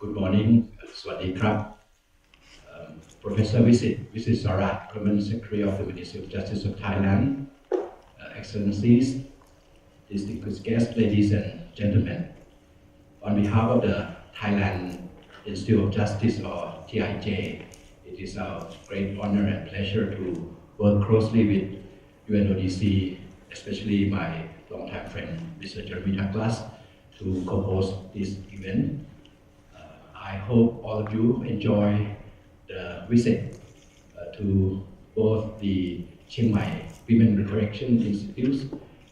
Good morning. สวัสดีครับ Professor Visit Sarat, Permanent Secretary of the Ministry of Justice of Thailand, Excellencies, distinguished guests, ladies and gentlemen. On behalf of the Thailand Institute of Justice, or TIJ, it is our great honor and pleasure to work closely with UNODC, especially my longtime friend, Mr. Jeremy Douglas, to co-host this event. I hope all of you enjoy the visit to both the Chiang Women Correction Institutes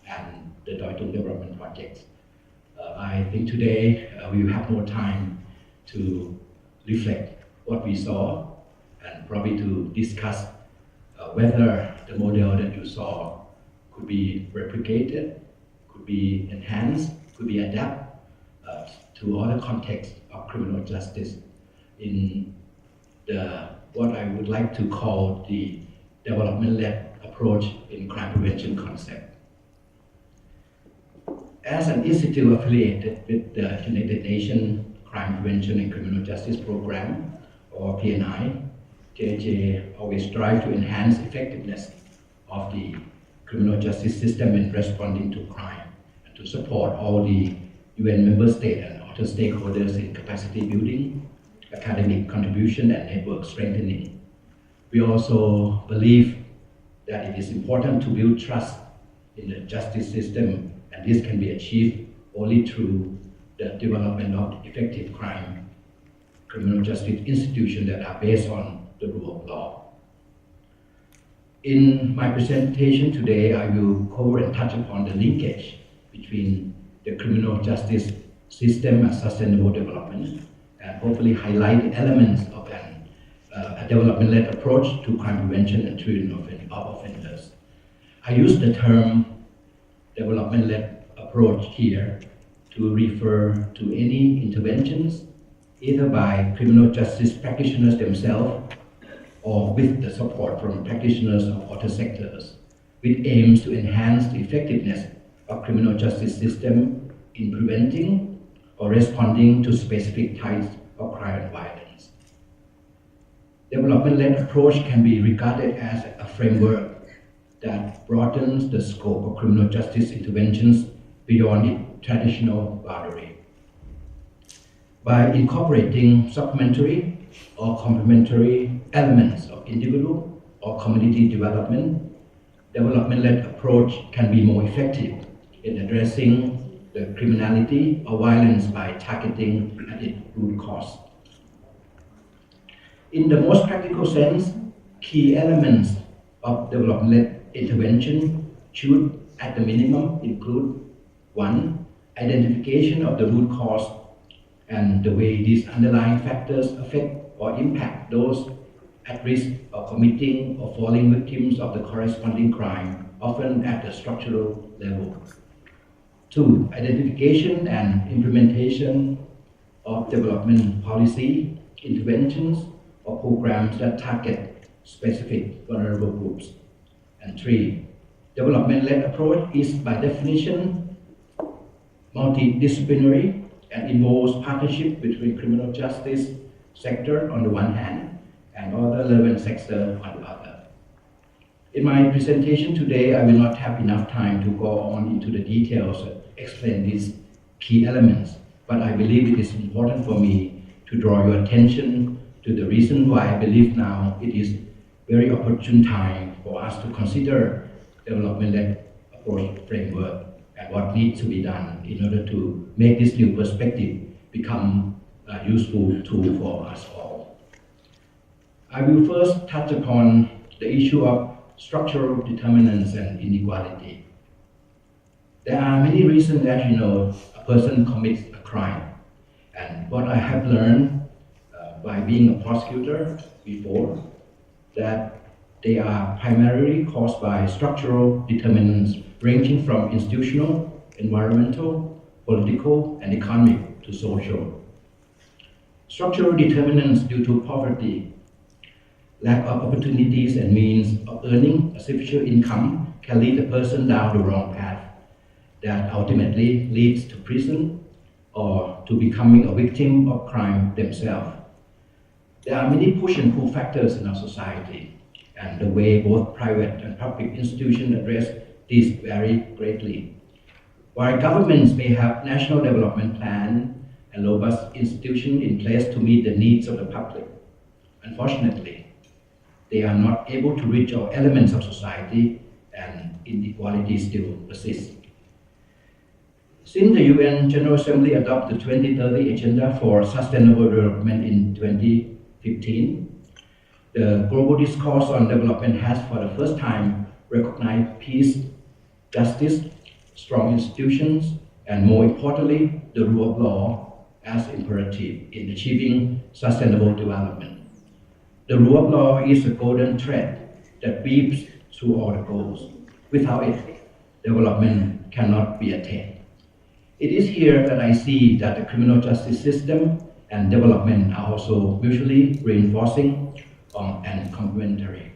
and the Doi Tung Development Projects. I think today we will have more time to reflect what we saw and probably to discuss whether the model that you saw could be replicated, could be enhanced, could be adapted to other contexts of criminal justice in what I would like to call the development-led approach in crime prevention concept. As an institute affiliated with the United Nations Crime Prevention and Criminal Justice Program, or PNI, JJ always strive to enhance effectiveness of the criminal justice system in responding to crime and to support all the UN member states and other stakeholders in capacity building, academic contribution, and network strengthening. We also believe that it is important to build trust in the justice system, and this can be achieved only through the development of effective criminal justice institutions that are based on the rule of law. In my presentation today, I will cover and touch upon the linkage between the criminal justice system and sustainable development, and hopefully highlight the elements of a development-led approach to crime prevention and treatment of offenders. I use the term development-led approach here to refer to any interventions either by criminal justice practitioners themselves or with the support from practitioners of other sectors, with aims to enhance the effectiveness of criminal justice system in preventing or responding to specific types of crime and violence. Development-led approach can be regarded as a framework that broadens the scope of criminal justice interventions beyond its traditional boundary. By incorporating supplementary or complementary elements of individual or community development, development-led approach can be more effective in addressing the criminality or violence by targeting at its root cause. In the most practical sense, key elements of development-led intervention should, at the minimum, include 1. Identification of the root cause and the way these underlying factors affect or impact those at risk of committing or falling victims of the corresponding crime, often at the structural level. 2. Identification and implementation of development policy, interventions, or programs that target specific vulnerable groups. And 3. Development-led approach is by definition multidisciplinary and involves partnership between criminal justice sector on the one hand and other relevant sector on the other. In my presentation today, I will not have enough time to go on into the details and explain these key elements, but I believe it is important for me to draw your attention to the reason why I believe now it is very opportune time for us to consider development-led approach framework and what needs to be done in order to make this new perspective become a useful tool for us all. I will first touch upon the issue of structural determinants and inequality. There are many reasons that a person commits a crime, and what I have learned by being a prosecutor before, that they are primarily caused by structural determinants ranging from institutional, environmental, political, and economic to social. Structural determinants due to poverty, lack of opportunities and means of earning a sufficient income can lead a person down the wrong path that ultimately leads to prison or to becoming a victim of crime themselves. There are many push and pull factors in our society, and the way both private and public institutions address these vary greatly. While governments may have national development plan and robust institutions in place to meet the needs of the public, unfortunately, they are not able to reach all elements of society, and inequality still persists. Since the UN General Assembly adopted the 2030 Agenda for Sustainable Development in 2015, the global discourse on development has for the first time recognized peace, justice, strong institutions, and more importantly, the rule of law as imperative in achieving sustainable development. The rule of law is a golden thread that weaves through all the goals. Without it, development cannot be attained. It is here that I see that the criminal justice system and development are also mutually reinforcing and complementary.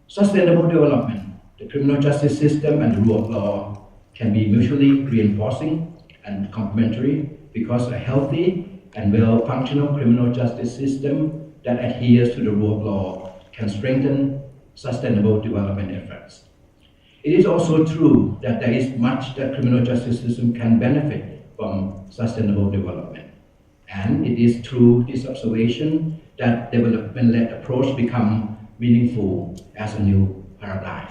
Sustainable development, the criminal justice system and the rule of law can be mutually reinforcing and complementary because a healthy and well-functional criminal justice system that adheres to the rule of law can strengthen sustainable development efforts. It is also true that there is much that criminal justice system can benefit from sustainable development. And it is through this observation that development-led approach become meaningful as a new paradigm.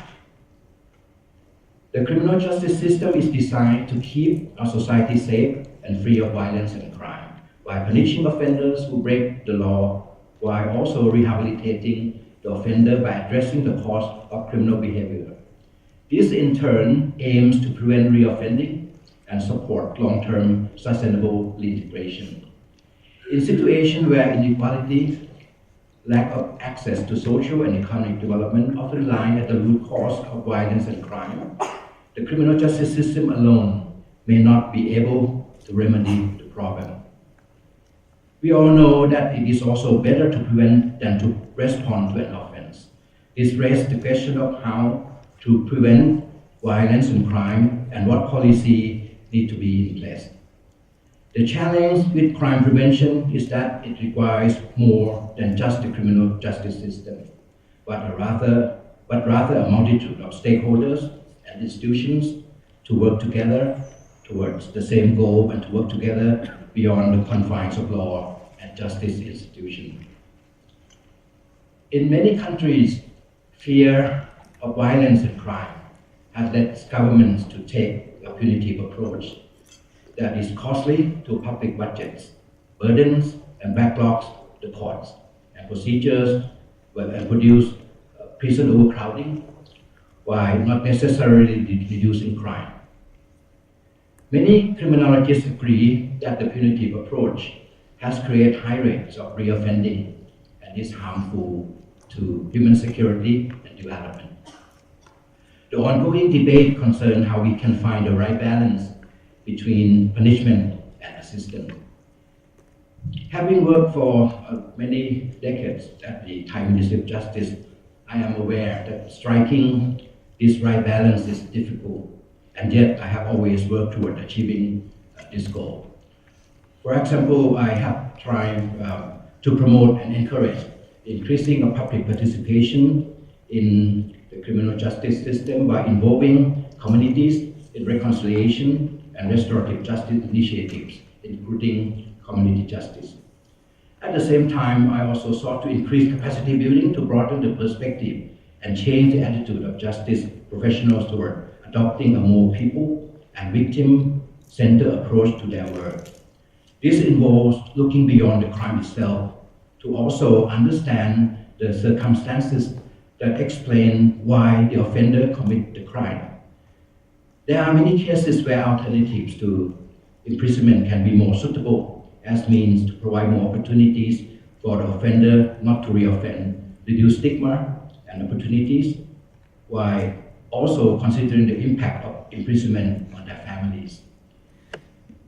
The criminal justice system is designed to keep our society safe and free of violence and crime, while punishing offenders who break the law, while also rehabilitating the offender by addressing the cause of criminal behavior. This in turn aims to prevent reoffending and support long-term sustainable reintegration. In situations where inequality, lack of access to social and economic development often lie at the root cause of violence and crime, the criminal justice system alone may not be able to remedy the problem. We all know that it is also better to prevent than to respond to an offense. This raises the question of how to prevent violence and crime and what policy need to be in place. The challenge with crime prevention is that it requires more than just the criminal justice system, but rather a multitude of stakeholders and institutions to work together towards the same goal and to work together beyond the confines of law and justice institutions. In many countries, fear of violence and crime has led governments to take a punitive approach that is costly to public budgets, burdens and backlogs the courts and procedures, and produce prison overcrowding, while not necessarily reducing crime. Many criminologists agree that the punitive approach has created high rates of reoffending and is harmful to human security and development. The ongoing debate concerns how we can find the right balance between punishment and assistance. Having worked for many decades at the Thai Ministry of Justice, I am aware that striking this right balance is difficult, and yet I have always worked toward achieving this goal. For example, I have tried to promote and encourage increasing of public participation in the criminal justice system by involving communities in reconciliation and restorative justice initiatives, including community justice. At the same time, I also sought to increase capacity building to broaden the perspective and change the attitude of justice professionals toward adopting a more people and victim-centered approach to their work. This involves looking beyond the crime itself to also understand the circumstances that explain why the offender committed the crime. There are many cases where alternatives to imprisonment can be more suitable as means to provide more opportunities for the offender not to reoffend, reduce stigma and opportunities, while also considering the impact of imprisonment on their families.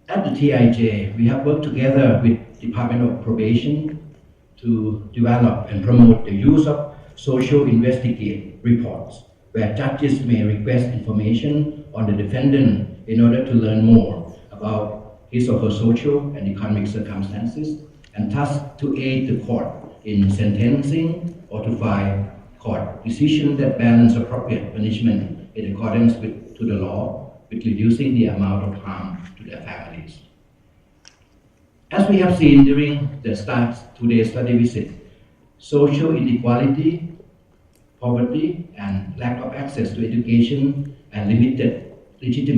At the TIJ, we have worked together with Department of Probation to develop and promote the use of social investigative reports, where judges may request information on the defendant in order to learn more about his or her social and economic circumstances, and thus to aid the court in sentencing or to find court decisions that balance appropriate punishment in accordance to the law, with reducing the amount of harm to their families. As we have seen during the today's study visit, social inequality, poverty, and lack of access to education and limited legitimate